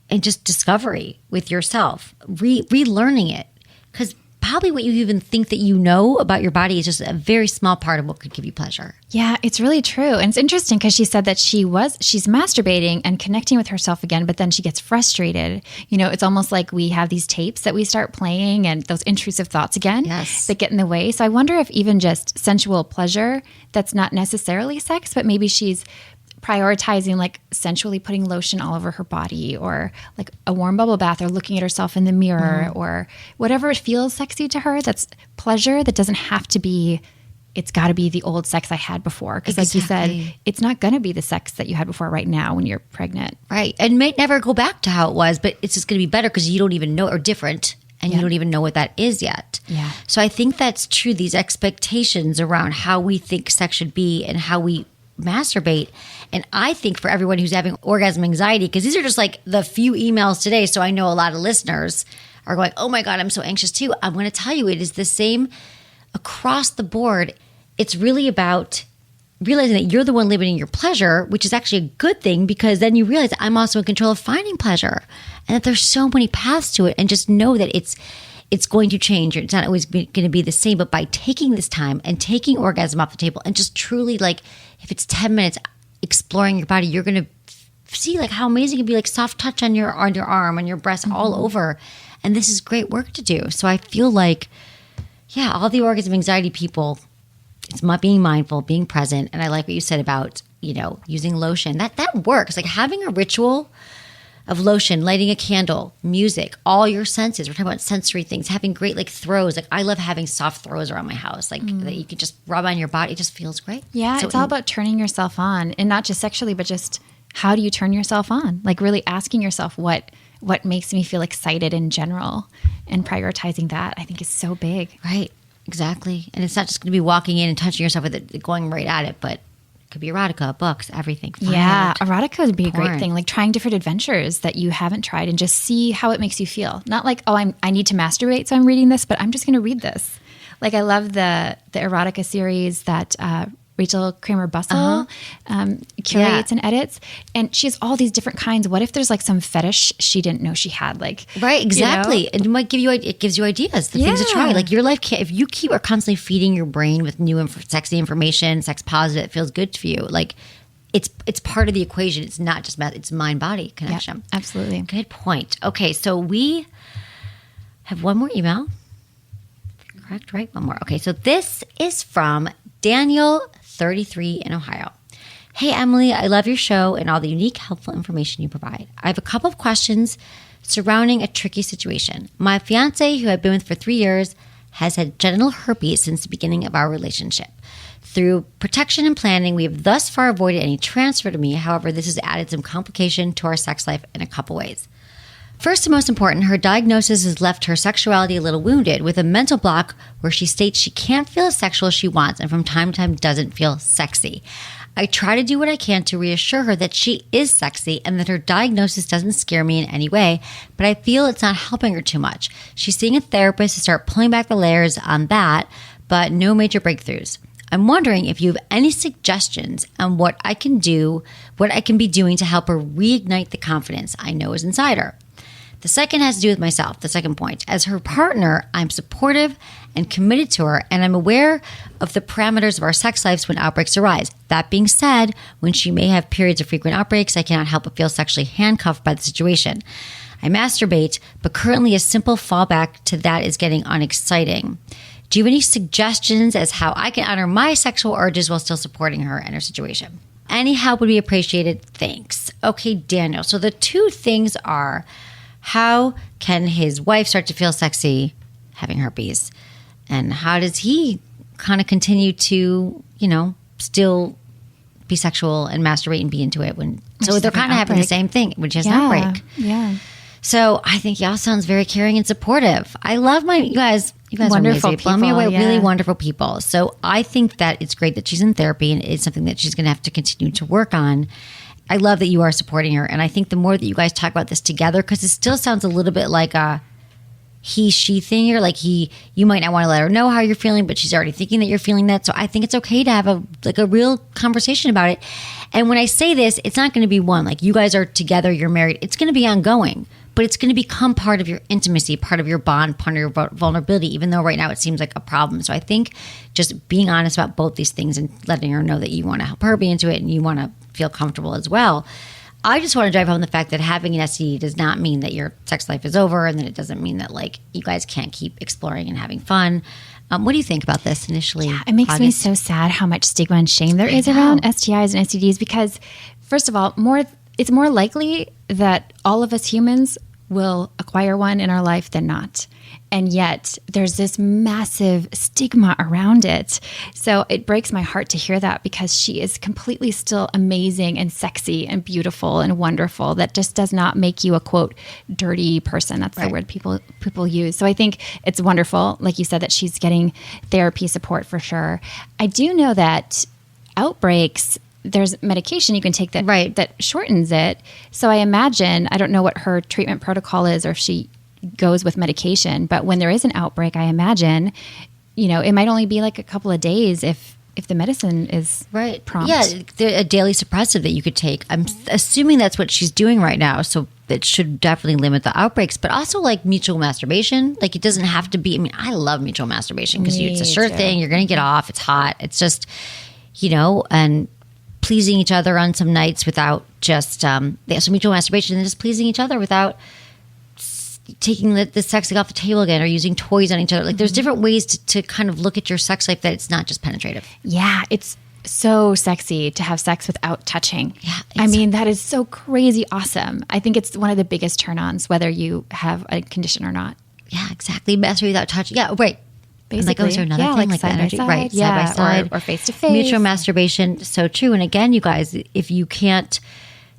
and just discovery with yourself, relearning it. Because probably what you even think that you know about your body is just a very small part of what could give you pleasure. Yeah, it's really true. And it's interesting because she said that she's masturbating and connecting with herself again, but then she gets frustrated. It's almost like we have these tapes that we start playing and those intrusive thoughts again that get in the way. So I wonder if even just sensual pleasure that's not necessarily sex, but maybe she's prioritizing like sensually putting lotion all over her body or like a warm bubble bath or looking at herself in the mirror or whatever feels sexy to her. That's pleasure that doesn't have to be, it's got to be the old sex I had before. Because like you said, it's not going to be the sex that you had before right now when you're pregnant. Right. And may never go back to how it was, but it's just going to be better because you don't even know, or different. And you don't even know what that is yet. Yeah. So I think that's true. These expectations around how we think sex should be and how we masturbate. And I think for everyone who's having orgasm anxiety, because these are just like the few emails today, so I know a lot of listeners are going, oh my God, I'm so anxious too. I'm going to tell you, it is the same across the board. It's really about realizing that you're the one limiting your pleasure, which is actually a good thing because then you realize I'm also in control of finding pleasure and that there's so many paths to it. And just know that it's going to change. It's not always going to be the same, but by taking this time and taking orgasm off the table and just truly like, if it's 10 minutes exploring your body, you're going to see like how amazing it can be, like soft touch on your arm, on your breast, all over. And this is great work to do. So I feel like, yeah, all the orgasm anxiety people, it's being mindful, being present. And I like what you said about, using lotion. That works. Like having a ritual of lotion, lighting a candle, music, all your senses. We're talking about sensory things, having great like throws. Like I love having soft throws around my house, like that you can just rub on your body. It just feels great. Yeah, so it's all about turning yourself on, and not just sexually, but just how do you turn yourself on? Like really asking yourself what makes me feel excited in general, and prioritizing that I think is so big. Right, exactly. And it's not just going to be walking in and touching yourself with it, going right at it, but Could be erotica, books, everything. Find Yeah, out. erotica would be a great Porn. thing. Like trying different adventures that you haven't tried and just see how it makes you feel. Not like, oh, I need to masturbate, so I'm reading this, but I'm just going to read this. Like I love the erotica series that Rachel Kramer Bussell curates and edits, and she has all these different kinds. What if there's like some fetish she didn't know she had? Like Right, exactly. And it might give you, it gives you ideas, the things to try. Like your life can't, if you keep are constantly feeding your brain with new sexy information, sex positive, it feels good for you. Like it's part of the equation. It's not just it's mind body connection. Yep, absolutely. Good point. Okay, so we have one more email. Correct, right? One more. Okay, so this is from Daniel, 33 in Ohio. Hey, Emily, I love your show and all the unique, helpful information you provide. I have a couple of questions surrounding a tricky situation. My fiance, who I've been with for 3 years, has had genital herpes since the beginning of our relationship. Through protection and planning, we have thus far avoided any transfer to me. However, this has added some complication to our sex life in a couple ways. First and most important, her diagnosis has left her sexuality a little wounded with a mental block where she states she can't feel as sexual as she wants and from time to time doesn't feel sexy. I try to do what I can to reassure her that she is sexy and that her diagnosis doesn't scare me in any way, but I feel it's not helping her too much. She's seeing a therapist to start pulling back the layers on that, but no major breakthroughs. I'm wondering if you have any suggestions on what I can be doing to help her reignite the confidence I know is inside her. The second has to do with myself, the second point. As her partner, I'm supportive and committed to her, and I'm aware of the parameters of our sex lives when outbreaks arise. That being said, when she may have periods of frequent outbreaks, I cannot help but feel sexually handcuffed by the situation. I masturbate, but currently a simple fallback to that is getting unexciting. Do you have any suggestions as how I can honor my sexual urges while still supporting her and her situation? Any help would be appreciated. Thanks. Okay, Daniel. So the two things are, how can his wife start to feel sexy having herpes? And how does he kind of continue to, still be sexual and masturbate and be into it so they're kind of having the same thing when she has an outbreak. Yeah. So I think y'all sounds very caring and supportive. I love you guys. You guys Wonderful are amazing. Blow me people, away. yeah. Really wonderful people. So I think that it's great that she's in therapy and it's something that she's going to have to continue to work on. I love that you are supporting her. And I think the more that you guys talk about this together, because it still sounds a little bit like a he-she thing here. Like you might not want to let her know how you're feeling, but she's already thinking that you're feeling that. So I think it's okay to have a real conversation about it. And when I say this, it's not going to be one, like you guys are together, you're married. It's going to be ongoing, but it's going to become part of your intimacy, part of your bond, part of your vulnerability, even though right now it seems like a problem. So I think just being honest about both these things and letting her know that you want to help her be into it and you want to feel comfortable as well. I just want to drive home the fact that having an STD does not mean that your sex life is over and that it doesn't mean that like you guys can't keep exploring and having fun. What do you think about this initially? Yeah, it makes me so sad how much stigma and shame there is around STIs and STDs because, first of all, it's more likely that all of us humans will acquire one in our life than not. And yet there's this massive stigma around it. So it breaks my heart to hear that because she is completely still amazing and sexy and beautiful and wonderful. That just does not make you a, quote, dirty person. That's the word people use. So I think it's wonderful, like you said, that she's getting therapy support for sure. I do know that outbreaks, there's medication you can take that shortens it. So I imagine, I don't know what her treatment protocol is or if she goes with medication, but when there is an outbreak, I imagine, it might only be like a couple of days if the medicine is prompt. Yeah, a daily suppressive that you could take. I'm assuming that's what she's doing right now, so it should definitely limit the outbreaks, but also like mutual masturbation. Like it doesn't have to be, I love mutual masturbation because it's a sure thing. You're going to get off. It's hot. It's just, and pleasing each other on some nights without just, so mutual masturbation and just pleasing each other without taking the sex off the table again or using toys on each other. Like there's different ways to kind of look at your sex life that it's not just penetrative. Yeah, it's so sexy to have sex without touching. Yeah, I mean, that is so crazy awesome. I think it's one of the biggest turn-ons, whether you have a condition or not. Yeah, exactly. Masturbate without touching. Yeah, right. Basically. Is there another thing like side the energy? by side. Right, yeah, side by side. Or face-to-face. Mutual masturbation, so true. And again, you guys, if you can't,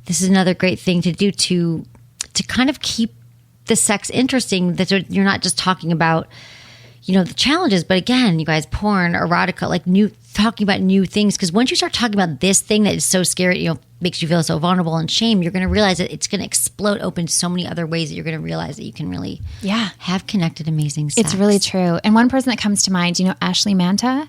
this is another great thing to do to kind of keep the sex interesting, that you're not just talking about, the challenges. But again, you guys, porn, erotica, like talking about new things. Because once you start talking about this thing that is so scary, makes you feel so vulnerable and shame, you're going to realize that it's going to explode open so many other ways that you're going to realize that you can really have connected, amazing sex. It's really true. And one person that comes to mind, Ashley Manta?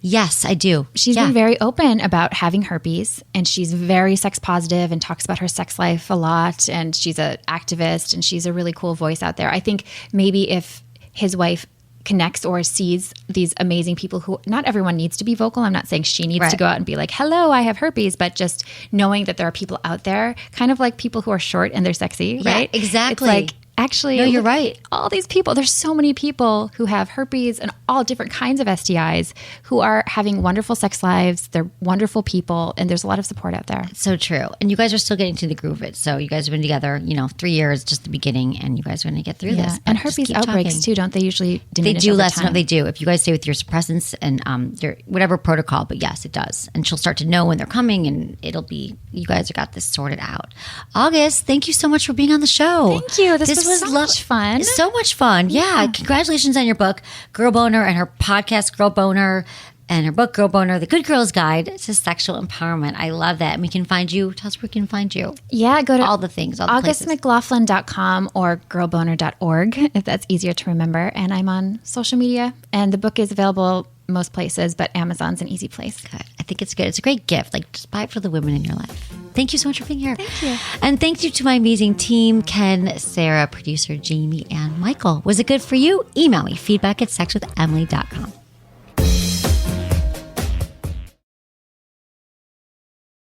Yes, I do. She's been very open about having herpes, and she's very sex positive and talks about her sex life a lot. And she's an activist, and she's a really cool voice out there. I think maybe if his wife connects or sees these amazing people who, not everyone needs to be vocal. I'm not saying she needs to go out and be like, hello, I have herpes, but just knowing that there are people out there, kind of like people who are short and they're sexy, right? Exactly. It's like, actually, no, you're right. All these people, there's so many people who have herpes and all different kinds of STIs who are having wonderful sex lives. They're wonderful people, and there's a lot of support out there. So true. And you guys are still getting to the groove of it. So you guys have been together, 3 years, just the beginning, and you guys are going to get through this. And herpes outbreaks too, don't they usually diminish? They do over less. time? No, they do. If you guys stay with your suppressants and your whatever protocol, but yes, it does. And she'll start to know when they're coming, and it'll be, you guys have got this sorted out. August, thank you so much for being on the show. Thank you. This was so much fun. So much fun. Yeah. Congratulations on your book, Girl Boner, and her podcast, Girl Boner, and her book, Girl Boner, The Good Girl's Guide to Sexual Empowerment. I love that. And we can find you. Tell us where we can find you. Yeah, go to all the things, all the places. augustmclaughlin.com or girlboner.org, if that's easier to remember. And I'm on social media, and the book is available most places, but Amazon's an easy place. Good. I think it's good. It's a great gift. Like, just buy it for the women in your life. Thank you so much for being here. Thank you. And thank you to my amazing team, Ken, Sarah, producer Jamie, and Michael. Was it good for you? Email me, feedback@sexwithemily.com.